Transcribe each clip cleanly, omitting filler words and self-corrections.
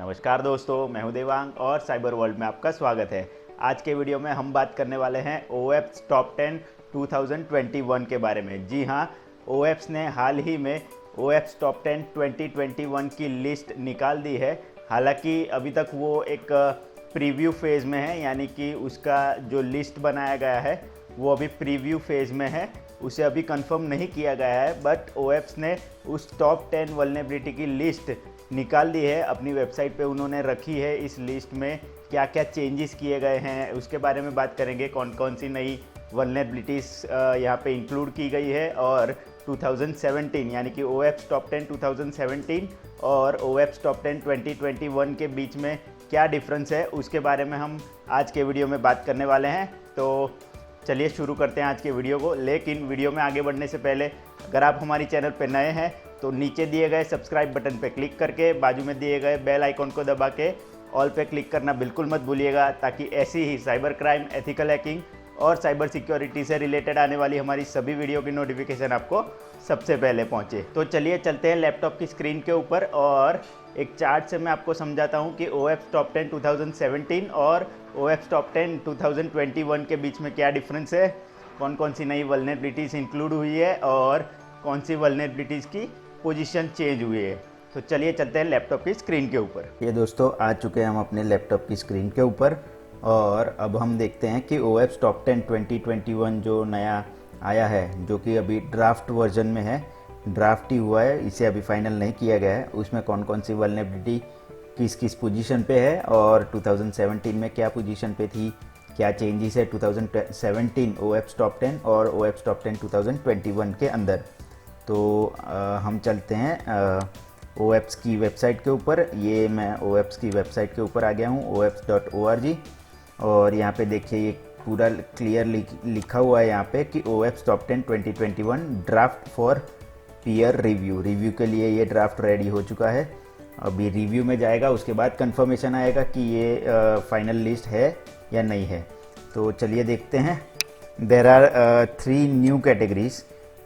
नमस्कार दोस्तों, मैं हूं देवांग और साइबर वर्ल्ड में आपका स्वागत है। आज के वीडियो में हम बात करने वाले हैं OAPS टॉप 10 2021 के बारे में। जी हां, OAPS ने हाल ही में OAPS टॉप 10 2021 की लिस्ट निकाल दी है। हालांकि अभी तक वो एक प्रीव्यू फेज़ में है, यानी कि उसका जो लिस्ट बनाया गया है वो अभी प्रीव्यू फेज़ में है, उसे अभी कंफर्म नहीं किया गया है। बट OAPS ने उस टॉप 10 वल्नरेबिलिटी की लिस्ट निकाल दी है, अपनी वेबसाइट पे उन्होंने रखी है। इस लिस्ट में क्या क्या चेंजेस किए गए हैं उसके बारे में बात करेंगे। कौन कौन सी नई वल्नरेबिलिटीज़ यहाँ पे इंक्लूड की गई है और 2017 यानी कि OAPS टॉप 10 2017 और OAPS टॉप 10 2021 के बीच में क्या डिफरेंस है उसके बारे में हम आज के वीडियो में बात करने वाले हैं। तो चलिए शुरू करते हैं आज के वीडियो को। लेकिन वीडियो में आगे बढ़ने से पहले अगर आप हमारी चैनल पर नए हैं तो नीचे दिए गए सब्सक्राइब बटन पर क्लिक करके बाजू में दिए गए बेल आइकॉन को दबा के ऑल पे क्लिक करना बिल्कुल मत भूलिएगा, ताकि ऐसी ही साइबर क्राइम, एथिकल हैकिंग और साइबर सिक्योरिटी से रिलेटेड आने वाली हमारी सभी वीडियो की नोटिफिकेशन आपको सबसे पहले पहुंचे। तो चलिए चलते हैं लैपटॉप की स्क्रीन के ऊपर और एक चार्ट से मैं आपको समझाता हूं कि OAPS टॉप 10 2017 और OAPS टॉप 10 2021 के बीच में क्या डिफरेंस है, कौन कौन सी नई वल्नरेबिलिटीज़ इंक्लूड हुई है और कौन सी वल्नरेबिलिटीज़ की पोजीशन चेंज हुई है। तो चलिए चलते हैं लैपटॉप की स्क्रीन के ऊपर। ये दोस्तों आ चुके हैं हम अपने लैपटॉप की स्क्रीन के ऊपर और अब हम देखते हैं कि OAPS टॉप 10 2021 जो नया आया है, जो कि अभी ड्राफ्ट वर्जन में है, ड्राफ्ट ही हुआ है, इसे अभी फाइनल नहीं किया गया है, उसमें कौन कौन सी वल्नरेबिलिटी किस किस पोजीशन पे है और 2017 में क्या पोजीशन पे थी, क्या चेंजेस है 2017 OAPS टॉप 10 और OAPS टॉप 10 2021 के अंदर। तो हम चलते हैं OAPS की वेबसाइट के ऊपर। ये मैं OAPS की वेबसाइट के ऊपर आ गया हूँ, oaps.org, और यहाँ पे देखिए ये पूरा क्लियर लिखा हुआ है यहाँ पे कि OAPS top 10 2021 draft for peer review के लिए ये ड्राफ्ट रेडी हो चुका है। अभी रिव्यू में जाएगा, उसके बाद कंफर्मेशन आएगा कि ये फाइनल लिस्ट है या नहीं है। तो चलिए देखते हैं। There are 3 new categories,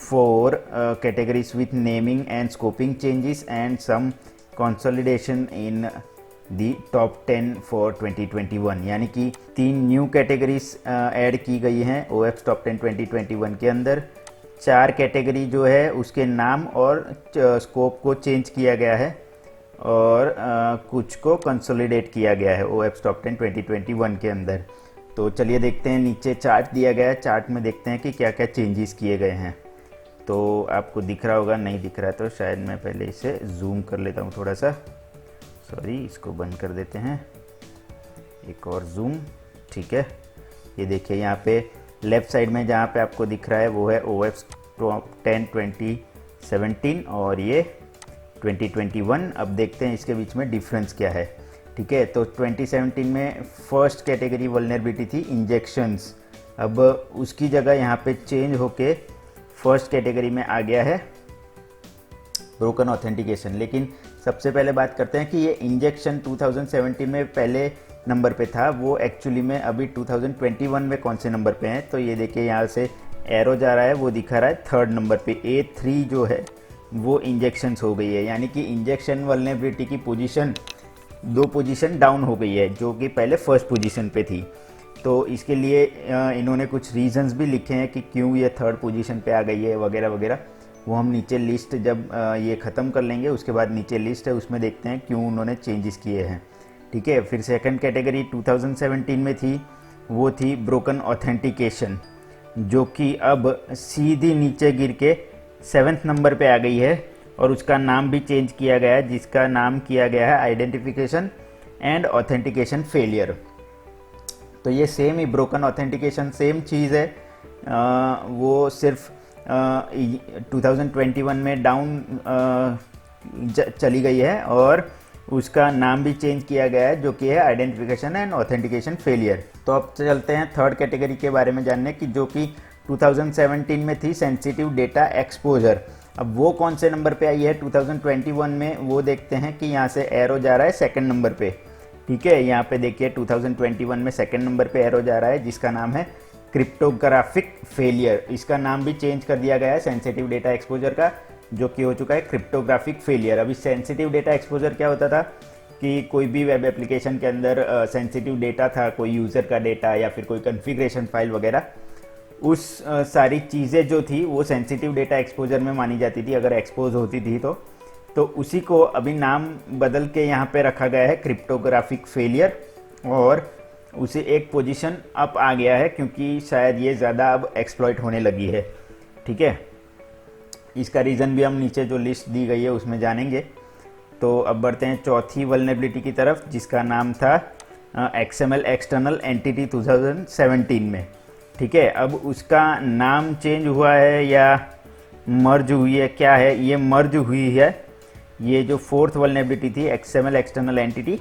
4 categories with naming and scoping changes and some consolidation in the top 10 for 2021, यानी कि 3 न्यू कैटेगरीज ऐड की गई हैं OAPS टॉप 10 2021 के अंदर। 4 कैटेगरी जो है उसके नाम और स्कोप को चेंज किया गया है और कुछ को कंसोलिडेट किया गया है OAPS टॉप 10 2021 के अंदर। तो चलिए देखते हैं, नीचे चार्ट दिया गया है, चार्ट में देखते हैं कि क्या क्या चेंजेस किए गए हैं। तो आपको दिख रहा होगा, नहीं दिख रहा तो शायद मैं पहले इसे जूम कर लेता हूँ थोड़ा सा, सॉरी, इसको बंद कर देते हैं, एक और जूम, ठीक है। ये देखिए यहाँ पे लेफ़्ट साइड में जहाँ पे आपको दिख रहा है वो है OAPS टॉप 10 2017 और ये 2021। अब देखते हैं इसके बीच में डिफरेंस क्या है, ठीक है। तो 2017 में फर्स्ट कैटेगरी वल्नरेबिलिटी थी इंजेक्शंस, अब उसकी जगह यहाँ पे चेंज होके फर्स्ट कैटेगरी में आ गया है ब्रोकन ऑथेंटिकेशन। लेकिन सबसे पहले बात करते हैं कि ये इंजेक्शन 2017 में पहले नंबर पे था, वो एक्चुअली में अभी 2021 में कौन से नंबर पे हैं। तो ये देखिए यहाँ से एरो जा रहा है, वो दिखा रहा है 3rd नंबर पे, A3 जो है वो इंजेक्शंस हो गई है, यानी कि इंजेक्शन वल्नरेबिलिटी की पोजीशन 2 पोजीशन डाउन हो गई है, जो कि पहले फर्स्ट पोजीशन पे थी। तो इसके लिए इन्होंने कुछ रीजंस भी लिखे हैं कि क्यों ये 3rd पोजीशन पे आ गई है वगैरह वगैरह। वो हम नीचे लिस्ट जब ये ख़त्म कर लेंगे उसके बाद नीचे लिस्ट है, उसमें देखते हैं क्यों उन्होंने चेंजेस किए हैं, ठीक है। फिर सेकंड कैटेगरी 2017 में थी, वो थी ब्रोकन ऑथेंटिकेशन, जो कि अब सीधी नीचे गिर के 7th नंबर पे आ गई है और उसका नाम भी चेंज किया गया है, जिसका नाम किया गया है आइडेंटिफिकेशन एंड ऑथेंटिकेशन फेलियर। तो ये सेम ही ब्रोकन ऑथेंटिकेशन सेम चीज़ है, वो सिर्फ 2021 में डाउन चली गई है और उसका नाम भी चेंज किया गया है, जो कि है आइडेंटिफिकेशन एंड ऑथेंटिकेशन फेलियर। तो अब चलते हैं 3rd कैटेगरी के बारे में जानने की, जो कि 2017 में थी सेंसिटिव डेटा एक्सपोजर। अब वो कौन से नंबर पे आई है 2021 में, वो देखते हैं कि यहाँ से एरो जा रहा है 2nd नंबर पे, ठीक है। यहाँ पे देखिए 2021 में 2nd नंबर पे एरो जा रहा है, जिसका नाम है क्रिप्टोग्राफिक फेलियर। इसका नाम भी चेंज कर दिया गया है सेंसिटिव डेटा एक्सपोजर का, जो कि हो चुका है क्रिप्टोग्राफिक फेलियर। अभी सेंसिटिव डेटा एक्सपोजर क्या होता था कि कोई भी वेब एप्लीकेशन के अंदर सेंसिटिव डेटा था, कोई यूज़र का डेटा या फिर कोई कॉन्फ़िगरेशन फाइल वगैरह, उस सारी चीज़ें जो थी वो सेंसिटिव डेटा एक्सपोजर में मानी जाती थी अगर एक्सपोज होती थी तो उसी को अभी नाम बदल के यहाँ पे रखा गया है क्रिप्टोग्राफिक फेलियर, और उसे एक पोजीशन अप आ गया है क्योंकि शायद ये ज़्यादा अब एक्सप्लॉइट होने लगी है। ठीक है, इसका रीज़न भी हम नीचे जो लिस्ट दी गई है उसमें जानेंगे। तो अब बढ़ते हैं चौथी वल्नरेबिलिटी की तरफ, जिसका नाम था XML एक्सटर्नल एंटिटी 2017 में। ठीक है, अब उसका नाम चेंज हुआ है या मर्ज हुई है, क्या है, ये मर्ज हुई है। ये जो फोर्थ वल्नरेबिलिटी थी XML एक्सटर्नल एंटिटी,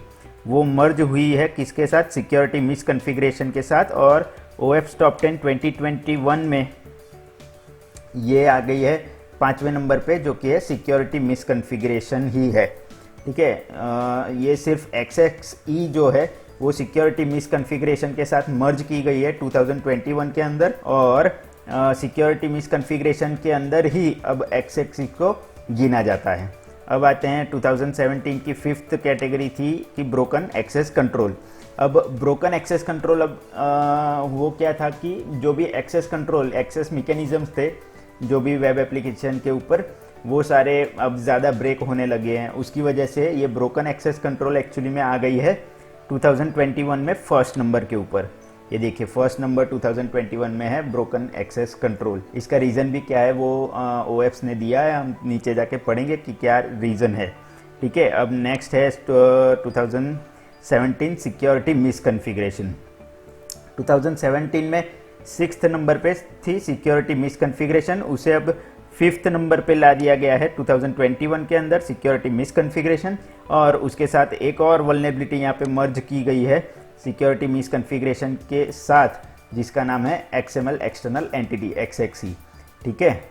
वो मर्ज हुई है किसके साथ, सिक्योरिटी मिसकॉन्फ़िगरेशन के साथ, और OWASP टॉप 10 2021 में ये आ गई है 5वें नंबर पे, जो कि है सिक्योरिटी मिसकॉन्फ़िगरेशन ही है। ठीक है, ये सिर्फ XXE जो है वो सिक्योरिटी मिसकॉन्फ़िगरेशन के साथ मर्ज की गई है 2021 के अंदर, और सिक्योरिटी मिसकॉन्फ़िगरेशन के अंदर ही अब XXE को गिना जाता है। अब आते हैं 2017 की 5th कैटेगरी थी कि ब्रोकन एक्सेस कंट्रोल। अब ब्रोकन एक्सेस कंट्रोल, अब वो क्या था कि जो भी एक्सेस कंट्रोल, एक्सेस मैकेनिज्म्स थे जो भी वेब एप्लीकेशन के ऊपर, वो सारे अब ज़्यादा ब्रेक होने लगे हैं। उसकी वजह से ये ब्रोकन एक्सेस कंट्रोल एक्चुअली में आ गई है 2021 में फर्स्ट नंबर के ऊपर। ये देखिए, फर्स्ट नंबर 2021 में है ब्रोकन एक्सेस कंट्रोल। इसका रीज़न भी क्या है वो OWASP ने दिया है, हम नीचे जाके पढ़ेंगे कि क्या रीज़न है। ठीक है, अब नेक्स्ट है 2017 सिक्योरिटी मिसकॉन्फ़िगरेशन। 2017 में 6th नंबर पे थी सिक्योरिटी मिसकॉन्फ़िगरेशन, उसे अब 5th नंबर पे ला दिया गया है 2021 के अंदर, सिक्योरिटी मिसकॉन्फ़िगरेशन। और उसके साथ एक और वल्नरेबिलिटी यहाँ पे मर्ज की गई है सिक्योरिटी मिसकॉन्फ़िगरेशन के साथ, जिसका नाम है XML एक्सटर्नल एंटिटी XXE। ठीक है,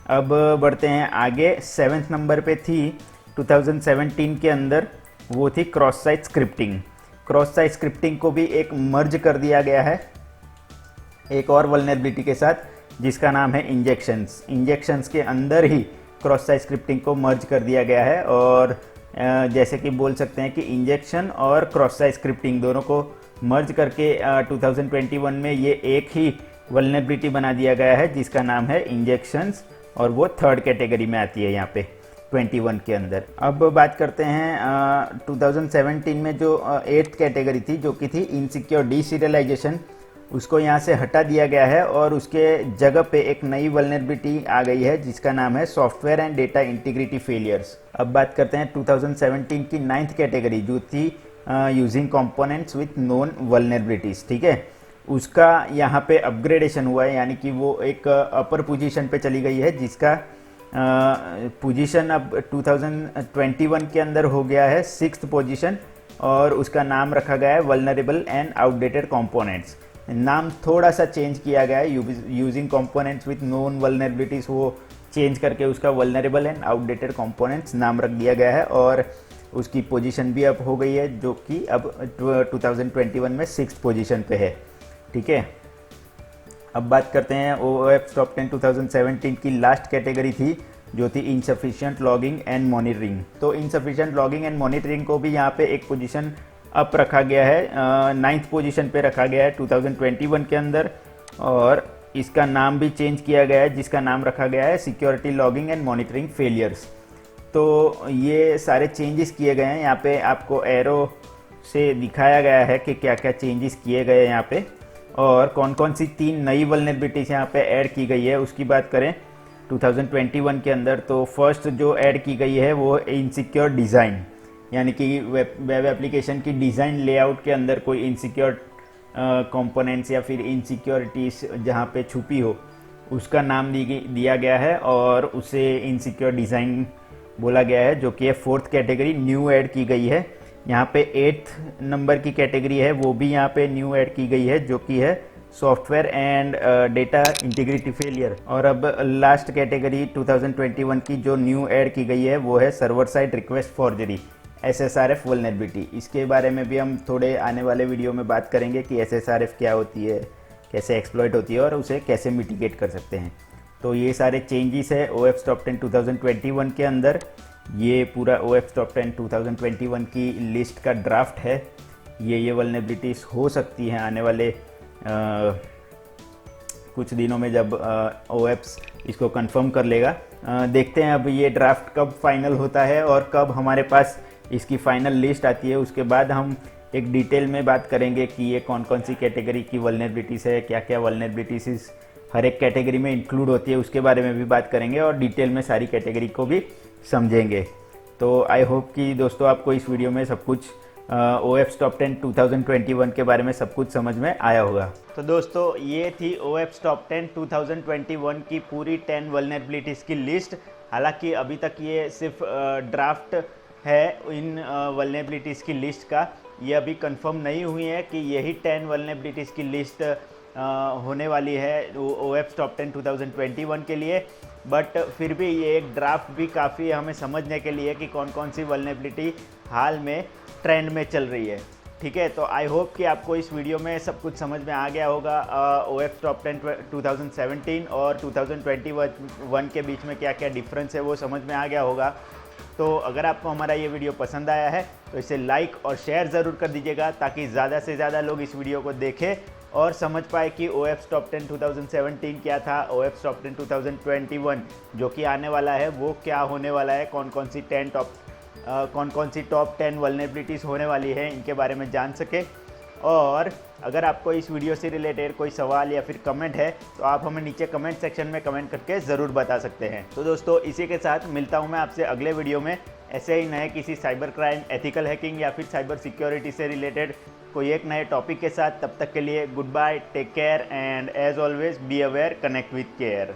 अब बढ़ते हैं आगे। 7th नंबर पे थी 2017 के अंदर, वो थी cross site scripting. Cross site scripting को भी एक मर्ज कर दिया गया है एक और वल्नरेबिलिटी के साथ, जिसका नाम है इंजेक्शंस। इंजेक्शंस के अंदर ही क्रॉस साइट स्क्रिप्टिंग को मर्ज कर दिया गया है, और जैसे कि बोल सकते हैं कि इंजेक्शन और क्रॉस साइट स्क्रिप्टिंग दोनों को मर्ज करके 2021 में ये एक ही वल्नरेबिलिटी बना दिया गया है, जिसका नाम है इंजेक्शंस, और वो 3rd कैटेगरी में आती है यहाँ पे 21 के अंदर। अब बात करते हैं 2017 में जो 8th कैटेगरी थी, जो कि थी इनसिक्योर डीसीरियलाइजेशन, उसको यहाँ से हटा दिया गया है और उसके जगह पे एक नई वल्नरेबिलिटी आ गई है, जिसका नाम है software and data integrity failures. अब बात करते हैं 2017 की 9th कैटेगरी, जो थी using components with known vulnerabilities. ठीक है, उसका यहाँ पे अपग्रेडेशन हुआ है, यानी कि वो एक अपर पोजीशन पे चली गई है, जिसका पोजीशन अब 2021 के अंदर हो गया है 6th पोजीशन, और उसका नाम रखा गया है वल्नरेबल एंड आउटडेटेड कंपोनेंट्स। नाम थोड़ा सा चेंज किया गया है, using components with known vulnerabilities वो चेंज करके उसका वल्नरेबल एंड आउटडेटेड कंपोनेंट्स नाम रख दिया गया है, और उसकी पोजीशन भी अप हो गई है, जो कि अब 2021 में 6th पोजीशन पे है। ठीक है, अब बात करते हैं OWASP टॉप 10 2017 की लास्ट कैटेगरी थी, जो थी इनसफिशिएंट लॉगिंग एंड मॉनिटरिंग। तो इनसफिशिएंट लॉगिंग एंड मॉनिटरिंग को भी यहाँ पे एक पोजीशन अप रखा गया है, 9th पोजीशन पे रखा गया है 2021 के अंदर, और इसका नाम भी चेंज किया गया है, जिसका नाम रखा गया है security logging and monitoring failures. तो ये सारे चेंजेस किए गए हैं, यहाँ पे आपको एरो से दिखाया गया है कि क्या क्या चेंजेस किए गए हैं यहाँ पे, और कौन कौन सी 3 नई वल्नरेबिलिटीज यहाँ पे ऐड की गई है उसकी बात करें 2021 के अंदर। तो फर्स्ट जो ऐड की गई है वो इनसिक्योर डिज़ाइन, यानी कि वेब एप्लीकेशन की डिज़ाइन लेआउट के अंदर कोई इनसिक्योर कंपोनेंट्स या फिर इनसिक्योरिटीज जहाँ पे छुपी हो, उसका नाम दिया गया है और उसे इनसिक्योर डिज़ाइन बोला गया है, जो कि है 4th कैटेगरी न्यू ऐड की गई है। यहाँ पे 8th नंबर की कैटेगरी है, वो भी यहाँ पे न्यू ऐड की गई है, जो कि है software and data integrity failure. और अब लास्ट कैटेगरी 2021 की जो न्यू ऐड की गई है वो है server side request forgery, SSRF vulnerability. इसके बारे में भी हम थोड़े आने वाले वीडियो में बात करेंगे कि SSRF क्या होती है, कैसे एक्सप्लॉइट होती है और उसे कैसे मिटिगेट कर सकते हैं। तो ये सारे चेंजेस है OWASP टॉप 10 2021 के अंदर। ये पूरा OS Top 10 2021 की लिस्ट का ड्राफ्ट है। ये वल्नरेबिलिटीज़ हो सकती हैं आने वाले कुछ दिनों में जब OS इसको कंफर्म कर लेगा। देखते हैं अब ये ड्राफ्ट कब फाइनल होता है और कब हमारे पास इसकी फाइनल लिस्ट आती है। उसके बाद हम एक डिटेल में बात करेंगे कि ये कौन कौन सी कैटेगरी की वल्नरेबिलिटीज़ है, क्या क्या वल्नरेबिलिटीज़ हर एक कैटेगरी में इंक्लूड होती है, उसके बारे में भी बात करेंगे और डिटेल में सारी कैटेगरी को भी समझेंगे। तो आई होप कि दोस्तों आपको इस वीडियो में सब कुछ OS Top 10 2021 के बारे में सब कुछ समझ में आया होगा। तो दोस्तों ये थी OS Top 10 2021 की पूरी 10 वल्नरेबिलिटीज़ की लिस्ट। हालांकि अभी तक ये सिर्फ ड्राफ्ट है इन वल्नरेबिलिटीज़ की लिस्ट का। ये अभी कंफर्म नहीं हुई है कि यही 10 वल्नरेबिलिटीज़ की लिस्ट होने वाली है OS Top 10 2021 के लिए, बट फिर भी ये एक ड्राफ्ट भी काफ़ी हमें समझने के लिए कि कौन कौन सी वल्नरेबिलिटी हाल में ट्रेंड में चल रही है। ठीक है, तो आई होप कि आपको इस वीडियो में सब कुछ समझ में आ गया होगा। OS Top 10 2017 और 2021 के बीच में क्या क्या डिफरेंस है वो समझ में आ गया होगा। तो अगर आपको हमारा ये वीडियो पसंद आया है तो इसे लाइक और शेयर ज़रूर कर दीजिएगा ताकि ज़्यादा से ज़्यादा लोग इस वीडियो को देखें और समझ पाए कि OS Top 10 2017 क्या था, OS Top 10 2021 जो कि आने वाला है वो क्या होने वाला है, कौन कौन सी टॉप 10 वल्नरेबिलिटीज़ होने वाली है, इनके बारे में जान सके। और अगर आपको इस वीडियो से रिलेटेड कोई सवाल या फिर कमेंट है तो आप हमें नीचे कमेंट सेक्शन में कमेंट करके ज़रूर बता सकते हैं। तो दोस्तों इसी के साथ मिलता हूं मैं आपसे अगले वीडियो में ऐसे ही नए किसी साइबर क्राइम, एथिकल हैकिंग या फिर साइबर सिक्योरिटी से रिलेटेड कोई एक नए टॉपिक के साथ। तब तक के लिए good bye, take care and as always be aware, connect with care.